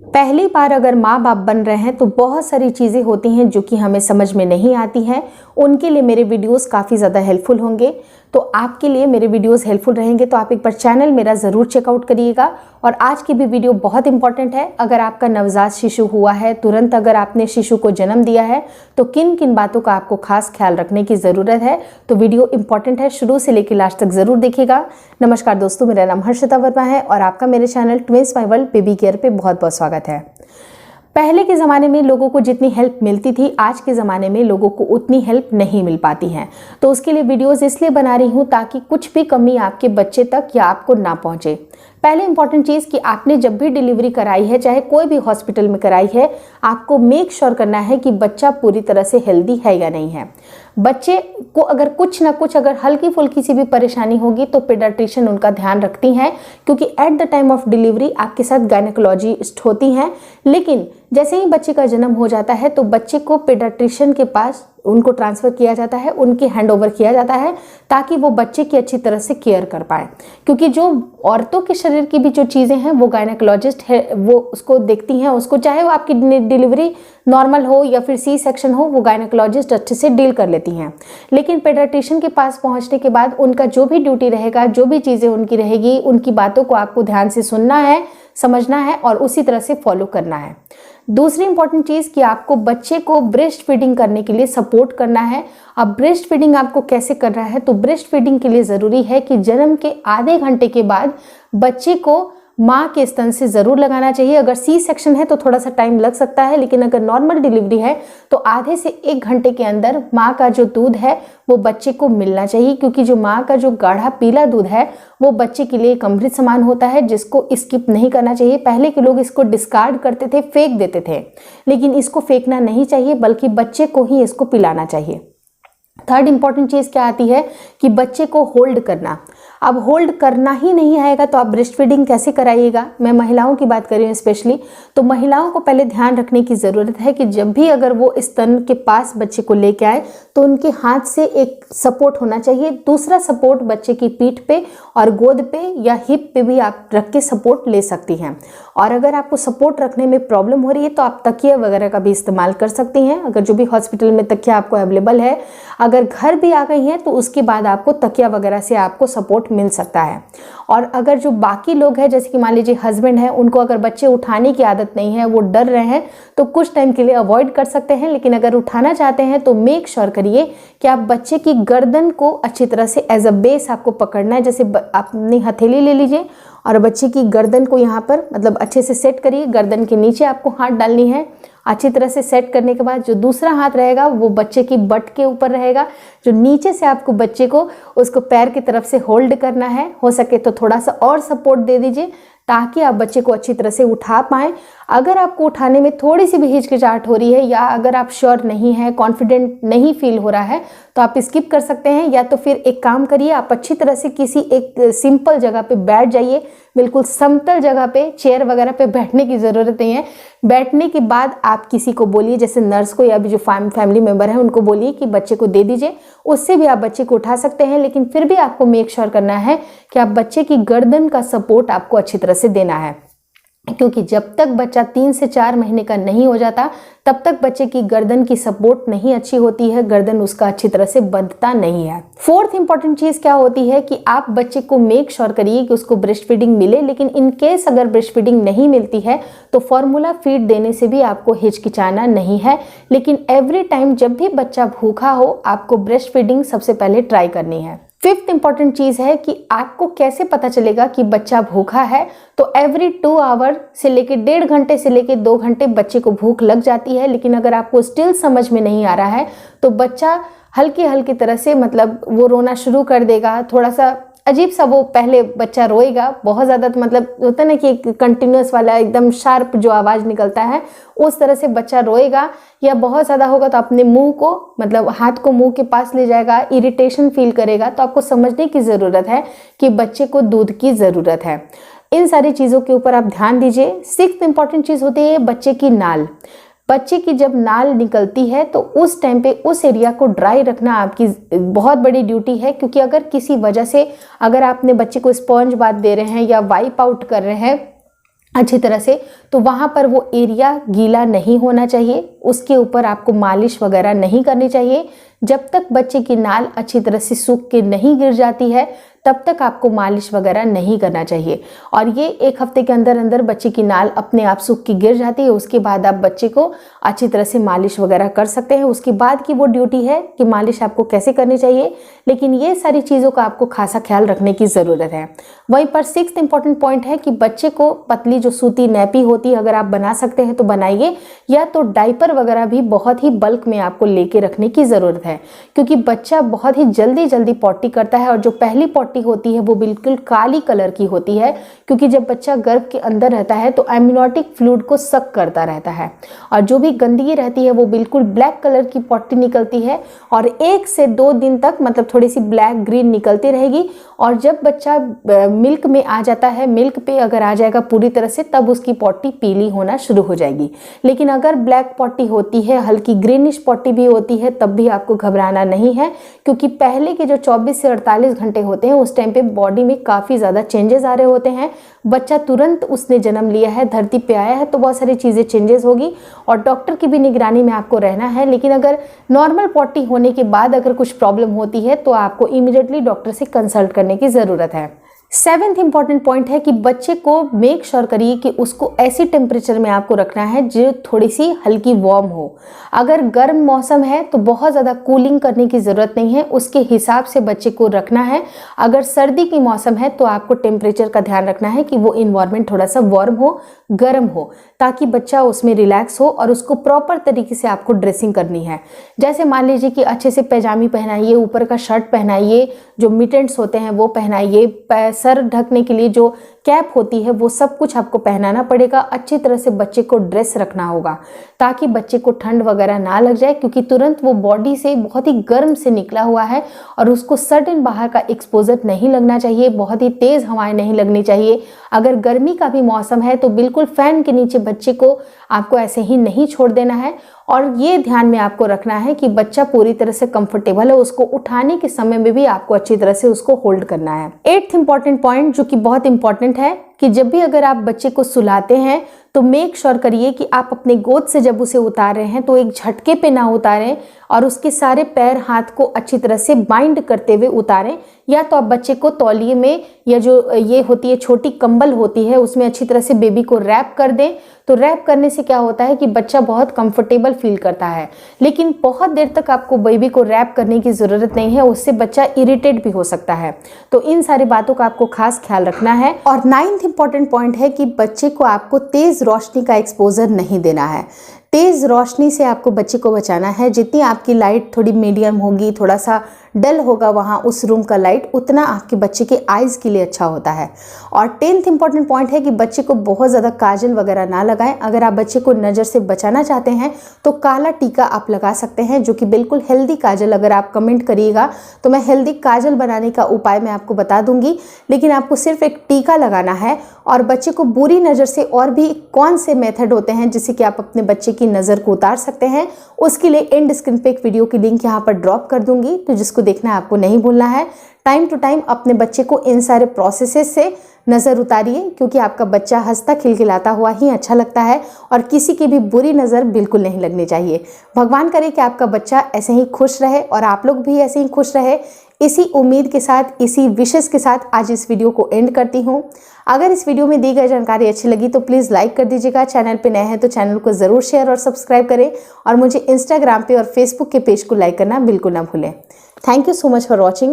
पहली बार अगर माँ बाप बन रहे हैं तो बहुत सारी चीज़ें होती हैं जो कि हमें समझ में नहीं आती हैं। उनके लिए मेरे वीडियोस काफ़ी ज़्यादा हेल्पफुल होंगे। तो आपके लिए मेरे वीडियोस हेल्पफुल रहेंगे तो आप एक बार चैनल मेरा ज़रूर चेकआउट करिएगा। और आज की भी वीडियो बहुत इंपॉर्टेंट है। अगर आपका नवजात शिशु हुआ है, तुरंत अगर आपने शिशु को जन्म दिया है, तो किन किन बातों का आपको खास ख्याल रखने की ज़रूरत है। तो वीडियो इंपॉर्टेंट है, शुरू से लेकर लास्ट तक ज़रूर देखिएगा। नमस्कार दोस्तों, मेरा नाम हर्षिता वर्मा है और आपका मेरे channel twins my world baby care पे बहुत बहुत स्वागत है। पहले के ज़माने में लोगों को जितनी हेल्प मिलती थी, आज के ज़माने में लोगों को उतनी हेल्प नहीं मिल पाती है। तो उसके लिए वीडियोस इसलिए बना रही हूँ ताकि कुछ भी कमी आपके बच्चे तक या आपको ना पहुँचे। पहले इंपॉर्टेंट चीज़ कि आपने जब भी डिलीवरी कराई है, चाहे कोई भी हॉस्पिटल में कराई है, आपको मेक श्योर करना है कि बच्चा पूरी तरह से हेल्दी है या नहीं है। बच्चे को अगर कुछ ना कुछ अगर हल्की फुल्की सी भी परेशानी होगी तो पीडियाट्रिशियन उनका ध्यान रखती हैं, क्योंकि at the time of delivery आपके साथ गायनेकोलॉजिस्ट होती हैं। लेकिन जैसे ही बच्चे का जन्म हो जाता है तो बच्चे को पीडियाट्रिशियन के पास उनको ट्रांसफ़र किया जाता है, उनके हैंड ओवर किया जाता है, ताकि वो बच्चे की अच्छी तरह से केयर कर पाए। क्योंकि जो औरतों के शरीर की भी जो चीज़ें हैं वो गायनेकोलॉजिस्ट है वो उसको देखती हैं, उसको चाहे वो आपकी डिलीवरी नॉर्मल हो या फिर सी सेक्शन हो, वो गायनेकोलॉजिस्ट अच्छे से डील कर लेती हैं। लेकिन पीडियाट्रिशियन के पास पहुंचने के बाद उनका जो भी ड्यूटी रहेगा, जो भी चीज़ें उनकी रहेगी, उनकी बातों को आपको ध्यान से सुनना है, समझना है और उसी तरह से फॉलो करना है। दूसरी इंपॉर्टेंट चीज़ कि आपको बच्चे को ब्रेस्ट फीडिंग करने के लिए सपोर्ट करना है। अब ब्रेस्ट फीडिंग आपको कैसे करना है, तो ब्रेस्ट फीडिंग के लिए ज़रूरी है कि जन्म के आधे घंटे के बाद बच्चे को माँ के स्तन से ज़रूर लगाना चाहिए। अगर सी सेक्शन है तो थोड़ा सा टाइम लग सकता है, लेकिन अगर नॉर्मल डिलीवरी है तो आधे से 1 घंटे के अंदर माँ का जो दूध है वो बच्चे को मिलना चाहिए। क्योंकि जो माँ का जो गाढ़ा पीला दूध है वो बच्चे के लिए एक अमृत समान होता है, जिसको स्किप नहीं करना चाहिए। पहले के लोग इसको डिस्कार्ड करते थे, फेंक देते थे, लेकिन इसको फेंकना नहीं चाहिए, बल्कि बच्चे को ही इसको पिलाना चाहिए। थर्ड इंपॉर्टेंट चीज़ क्या आती है कि बच्चे को होल्ड करना। अब होल्ड करना ही नहीं आएगा तो आप ब्रेस्ट फीडिंग कैसे कराइएगा। मैं महिलाओं की बात कर रही हूँ स्पेशली। तो महिलाओं को पहले ध्यान रखने की ज़रूरत है कि जब भी अगर वो स्तन के पास बच्चे को लेके आए तो उनके हाथ से एक सपोर्ट होना चाहिए। दूसरा सपोर्ट बच्चे की पीठ पे और गोद पे या हिप पे भी आप रख के सपोर्ट ले सकती हैं। और अगर आपको सपोर्ट रखने में प्रॉब्लम हो रही है तो आप तकिया वगैरह का भी इस्तेमाल कर सकती हैं। अगर जो भी हॉस्पिटल में तकिया आपको अवेलेबल है, अगर घर भी आ गई हैं तो उसके बाद आपको तकिया वगैरह से आपको सपोर्ट मिल सकता है। और अगर जो बाकी लोग हैं, जैसे कि मान लीजिए हस्बैंड है, उनको अगर बच्चे उठाने की आदत नहीं है, वो डर रहे हैं, तो कुछ टाइम के लिए अवॉइड कर सकते हैं। लेकिन अगर उठाना चाहते हैं तो मेक श्योर करिए कि आप बच्चे की गर्दन को अच्छी तरह से एज अ बेस आपको पकड़ना है। जैसे आप अपनी हथेली ले लीजिए और बच्चे की गर्दन को यहाँ पर मतलब अच्छे से सेट करिए। गर्दन के नीचे आपको हाथ डालनी है। अच्छी तरह से सेट करने के बाद जो दूसरा हाथ रहेगा वो बच्चे की बट के ऊपर रहेगा। जो नीचे से आपको बच्चे को उसको पैर की तरफ से होल्ड करना है। हो सके तो थोड़ा सा और सपोर्ट दे दीजिए ताकि आप बच्चे को अच्छी तरह से उठा पाएँ। अगर आपको उठाने में थोड़ी सी भी हिचकिचाहट हो रही है या अगर आप श्योर नहीं है, कॉन्फिडेंट नहीं फील हो रहा है, तो आप स्किप कर सकते हैं। या तो फिर एक काम करिए, आप अच्छी तरह से किसी एक सिंपल जगह पे बैठ जाइए। बिल्कुल समतल जगह पे, चेयर वगैरह पे बैठने की ज़रूरत नहीं है। बैठने के बाद आप किसी को बोलिए, जैसे नर्स को या भी जो फैमिली मेम्बर है उनको बोलिए कि बच्चे को दे दीजिए। उससे भी आप बच्चे को उठा सकते हैं। लेकिन फिर भी आपको मेक श्योर करना है कि आप बच्चे की गर्दन का सपोर्ट आपको अच्छी तरह से देना है। क्योंकि जब तक बच्चा 3 से 4 महीने का नहीं हो जाता तब तक बच्चे की गर्दन की सपोर्ट नहीं अच्छी होती है, गर्दन उसका अच्छी तरह से बंधता नहीं है। फोर्थ इंपॉर्टेंट चीज़ क्या होती है कि आप बच्चे को मेक श्योर करिए कि उसको ब्रेस्ट फीडिंग मिले। लेकिन इन केस अगर ब्रेस्ट फीडिंग नहीं मिलती है तो फॉर्मूला फीड देने से भी आपको हिचकिचाना नहीं है। लेकिन एवरी टाइम जब भी बच्चा भूखा हो आपको ब्रेस्ट फीडिंग सबसे पहले ट्राई करनी है। फिफ्थ इंपॉर्टेंट चीज़ है कि आपको कैसे पता चलेगा कि बच्चा भूखा है। तो एवरी 2 आवर से लेके 1.5 घंटे से लेके 2 घंटे बच्चे को भूख लग जाती है। लेकिन अगर आपको स्टिल समझ में नहीं आ रहा है तो बच्चा हल्की हल्की तरह से मतलब वो रोना शुरू कर देगा। थोड़ा सा अजीब सा वो पहले बच्चा रोएगा, बहुत ज़्यादा तो मतलब होता है ना कि कंटिन्यूस वाला एकदम शार्प जो आवाज़ निकलता है उस तरह से बच्चा रोएगा। या बहुत ज़्यादा होगा तो अपने मुंह को मतलब हाथ को मुंह के पास ले जाएगा, इरिटेशन फील करेगा। तो आपको समझने की ज़रूरत है कि बच्चे को दूध की ज़रूरत है। इन सारी चीज़ों के ऊपर आप ध्यान दीजिए। सिक्स्थ इंपॉर्टेंट चीज़ होती है बच्चे की नाल। बच्चे की जब नाल निकलती है तो उस टाइम पे उस एरिया को ड्राई रखना आपकी बहुत बड़ी ड्यूटी है। क्योंकि अगर किसी वजह से अगर आपने बच्चे को स्पॉन्ज बाथ दे रहे हैं या वाइप आउट कर रहे हैं अच्छी तरह से, तो वहाँ पर वो एरिया गीला नहीं होना चाहिए, उसके ऊपर आपको मालिश वगैरह नहीं करनी चाहिए। जब तक बच्चे की नाल अच्छी तरह से सूख के नहीं गिर जाती है तब तक आपको मालिश वगैरह नहीं करना चाहिए। और ये 1 हफ्ते के अंदर अंदर बच्चे की नाल अपने आप सूख के गिर जाती है, उसके बाद आप बच्चे को अच्छी तरह से मालिश वगैरह कर सकते हैं। उसके बाद की वो ड्यूटी है कि मालिश आपको कैसे करनी चाहिए, लेकिन ये सारी चीज़ों का आपको खासा ख्याल रखने की ज़रूरत है। वहीं पर 6th इंपॉर्टेंट पॉइंट है कि बच्चे को पतली जो सूती नैपी होती है अगर आप बना सकते हैं तो बनाइए, या तो डाइपर वगैरह भी बहुत ही बल्क में आपको लेके रखने की ज़रूरत है, क्योंकि बच्चा बहुत ही जल्दी पॉटी करता है और जो पहली पॉटी होती है वो बिल्कुल काली कलर की होती है, क्योंकि जब बच्चा गर्भ के अंदर रहता है तो एम्नियोटिक फ्लूइड को सक करता रहता है और जो भी गंदगी रहती है वो बिल्कुल ब्लैक कलर की पॉटी निकलती है और 1 से 2 दिन तक मतलब थोड़ी सी ब्लैक ग्रीन निकलती रहेगी। और जब बच्चा मिल्क में आ जाता है, मिल्क पे अगर आ जाएगा पूरी तरह से, तब उसकी पॉटी पीली होना शुरू हो जाएगी। लेकिन अगर ब्लैक पॉटी होती है, हल्की ग्रीनिश पॉटी भी होती है, तब भी आपको घबराना नहीं है, क्योंकि पहले के जो 24 से 48 घंटे होते हैं उस टाइम पे बॉडी में काफ़ी ज़्यादा चेंजेस आ रहे होते हैं। बच्चा तुरंत उसने जन्म लिया है, धरती पे आया है, तो बहुत सारी चीज़ें चेंजेस होगी और डॉक्टर की भी निगरानी में आपको रहना है। लेकिन अगर नॉर्मल पॉटी होने के बाद अगर कुछ प्रॉब्लम होती है तो आपको इमीडिएटली डॉक्टर से कंसल्ट करने की ज़रूरत है। 7th इंपॉर्टेंट पॉइंट है कि बच्चे को मेक श्योर करिए कि उसको ऐसी टेम्परेचर में आपको रखना है जो थोड़ी सी हल्की वार्म हो। अगर गर्म मौसम है तो बहुत ज़्यादा कूलिंग करने की ज़रूरत नहीं है, उसके हिसाब से बच्चे को रखना है। अगर सर्दी की मौसम है तो आपको टेम्परेचर का ध्यान रखना है कि वो इन्वायरमेंट थोड़ा सा वार्म हो, गर्म हो, ताकि बच्चा उसमें रिलैक्स हो और उसको प्रॉपर तरीके से आपको ड्रेसिंग करनी है। जैसे मान लीजिए कि अच्छे से पैजामी पहनाइए, ऊपर का शर्ट पहनाइए, जो मिटेंट्स होते हैं वो पहनाइए, सर ढकने के लिए जो कैप होती है वो सब कुछ आपको पहनाना पड़ेगा। अच्छी तरह से बच्चे को ड्रेस रखना होगा ताकि बच्चे को ठंड वगैरह ना लग जाए, क्योंकि तुरंत वो बॉडी से बहुत ही गर्म से निकला हुआ है और उसको सडन बाहर का एक्सपोजर नहीं लगना चाहिए, बहुत ही तेज़ हवाएं नहीं लगनी चाहिए। अगर गर्मी का भी मौसम है तो बिल्कुल फैन के नीचे बच्चे को आपको ऐसे ही नहीं छोड़ देना है और ये ध्यान में आपको रखना है कि बच्चा पूरी तरह से कंफर्टेबल है, उसको उठाने के समय में भी आपको अच्छी तरह से उसको होल्ड करना है। 8th इंपॉर्टेंट पॉइंट जो कि बहुत इंपॉर्टेंट है कि जब भी अगर आप बच्चे को सुलाते हैं तो मेक श्योर करिए कि आप अपने गोद से जब उसे उतार रहे हैं तो एक झटके पे ना उतारें और उसके सारे पैर हाथ को अच्छी तरह से बाइंड करते हुए उतारें, या तो आप बच्चे को तौलिए में या जो ये होती है छोटी कंबल होती है उसमें अच्छी तरह से बेबी को रैप कर दें। तो रैप करने से क्या होता है कि बच्चा बहुत कंफर्टेबल फील करता है, लेकिन बहुत देर तक आपको बेबी को रैप करने की ज़रूरत नहीं है, उससे बच्चा इरिटेट भी हो सकता है। तो इन सारी बातों का आपको खास ख्याल रखना है। और 9th इंपॉर्टेंट पॉइंट है कि बच्चे को आपको तेज़ रोशनी का एक्सपोजर नहीं देना है। तेज़ रोशनी से आपको बच्चे को बचाना है। जितनी आपकी लाइट थोड़ी मीडियम होगी, थोड़ा सा डल होगा वहाँ उस रूम का लाइट, उतना आपके बच्चे के आइज़ के लिए अच्छा होता है। और 10th इंपॉर्टेंट पॉइंट है कि बच्चे को बहुत ज़्यादा काजल वगैरह ना लगाएं। अगर आप बच्चे को नज़र से बचाना चाहते हैं तो काला टीका आप लगा सकते हैं, जो कि बिल्कुल हेल्दी काजल। अगर आप कमेंट करिएगा तो मैं हेल्दी काजल बनाने का उपाय मैं आपको बता दूंगी, लेकिन आपको सिर्फ एक टीका लगाना है। और बच्चे को बुरी नज़र से और भी कौन से मेथड होते हैं जिससे कि आप अपने बच्चे की नज़र को उतार सकते हैं, उसके लिए एंड स्क्रीन पे एक वीडियो की लिंक यहाँ पर ड्रॉप कर दूंगी, तो जिसको देखना है आपको नहीं भूलना है। टाइम टू टाइम अपने बच्चे को इन सारे प्रोसेसेस से नज़र उतारिए, क्योंकि आपका बच्चा हंसता खिलखिलाता हुआ ही अच्छा लगता है और किसी की भी बुरी नज़र बिल्कुल नहीं लगनी चाहिए। भगवान करे कि आपका बच्चा ऐसे ही खुश रहे और आप लोग भी ऐसे ही खुश रहे। इसी उम्मीद के साथ, इसी विशेष के साथ आज इस वीडियो को एंड करती हूँ। अगर इस वीडियो में दी गई जानकारी अच्छी लगी तो प्लीज़ लाइक कर दीजिएगा। चैनल पे नए हैं तो चैनल को ज़रूर शेयर और सब्सक्राइब करें और मुझे इंस्टाग्राम पे और फेसबुक के पेज को लाइक करना बिल्कुल ना भूलें। Thank you so much for watching.